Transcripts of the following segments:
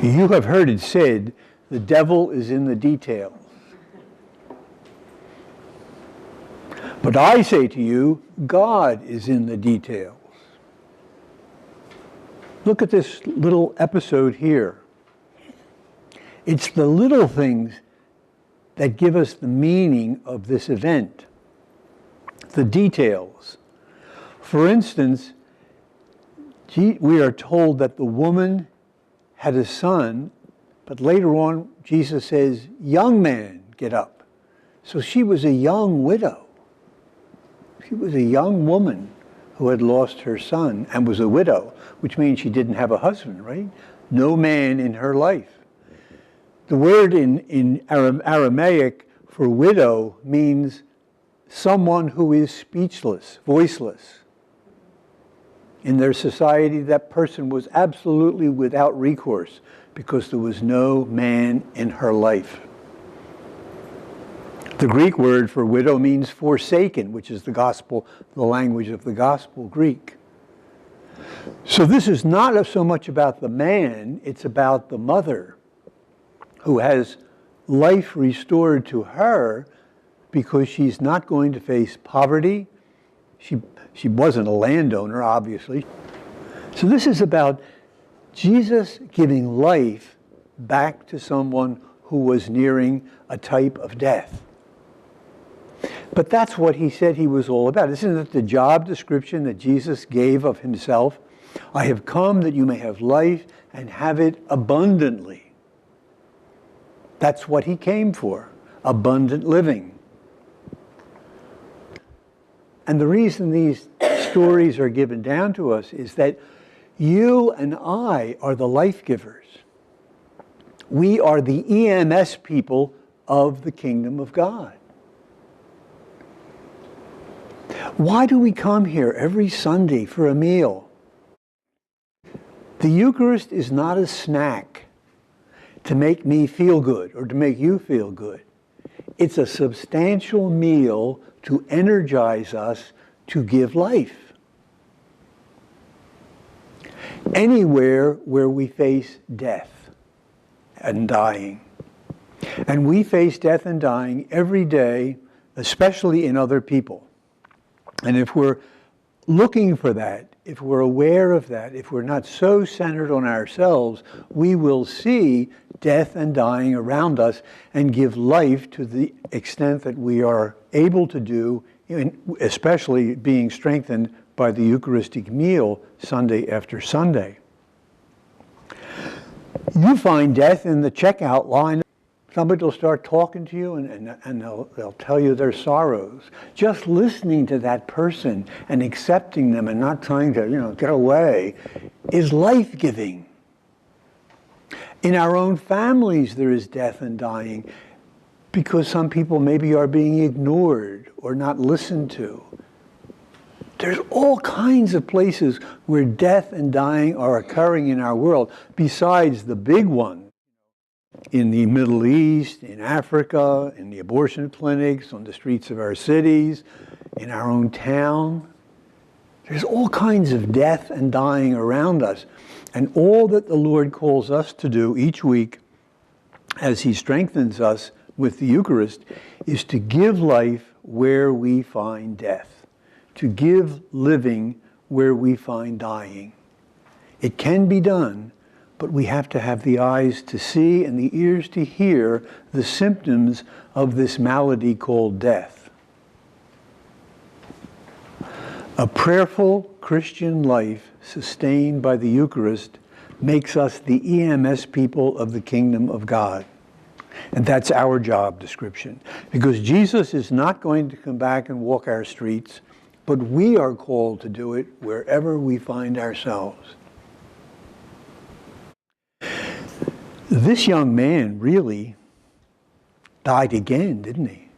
You have heard it said, the devil is in the details. But I say to you, God is in the details. Look at this little episode here. It's the little things that give us the meaning of this event. The details. For instance, we are told that the woman had a son, but later on Jesus says, young man, get up. So she was a young widow. She was a young woman who had lost her son and was a widow, which means she didn't have a husband, right? No man in her life. The word in Aramaic for widow means someone who is speechless, voiceless. In their society, that person was absolutely without recourse because there was no man in her life. The Greek word for widow means forsaken, which is the language of the gospel Greek. So this is not so much about the man, it's about the mother who has life restored to her because she's not going to face poverty. She wasn't a landowner, obviously. So this is about Jesus giving life back to someone who was nearing a type of death. But that's what he said he was all about. Isn't it the job description that Jesus gave of himself? I have come that you may have life and have it abundantly. That's what he came for, abundant living. And the reason these stories are given down to us is that you and I are the life givers. We are the EMS people of the kingdom of God. Why do we come here every Sunday for a meal? The Eucharist is not a snack to make me feel good or to make you feel good. It's a substantial meal to energize us to give life. Anywhere where we face death and dying. And we face death and dying every day, especially in other people. And if we're looking for that, if we're aware of that, if we're not so centered on ourselves, we will see death and dying around us and give life to the extent that we are able to do, especially being strengthened by the Eucharistic meal Sunday after Sunday. You find death in the checkout line. Somebody will start talking to you and they'll tell you their sorrows. Just listening to that person and accepting them and not trying to, get away is life-giving. In our own families, there is death and dying because some people maybe are being ignored or not listened to. There's all kinds of places where death and dying are occurring in our world, besides the big one. In the Middle East, in Africa, in the abortion clinics, on the streets of our cities, in our own town. There's all kinds of death and dying around us. And all that the Lord calls us to do each week as he strengthens us with the Eucharist is to give life where we find death, to give living where we find dying. It can be done, but we have to have the eyes to see and the ears to hear the symptoms of this malady called death. A prayerful Christian life sustained by the Eucharist makes us the EMS people of the kingdom of God. And that's our job description. Because Jesus is not going to come back and walk our streets, but we are called to do it wherever we find ourselves. This young man really died again, didn't he?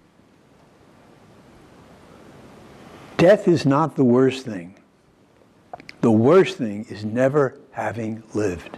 Death is not the worst thing. The worst thing is never having lived.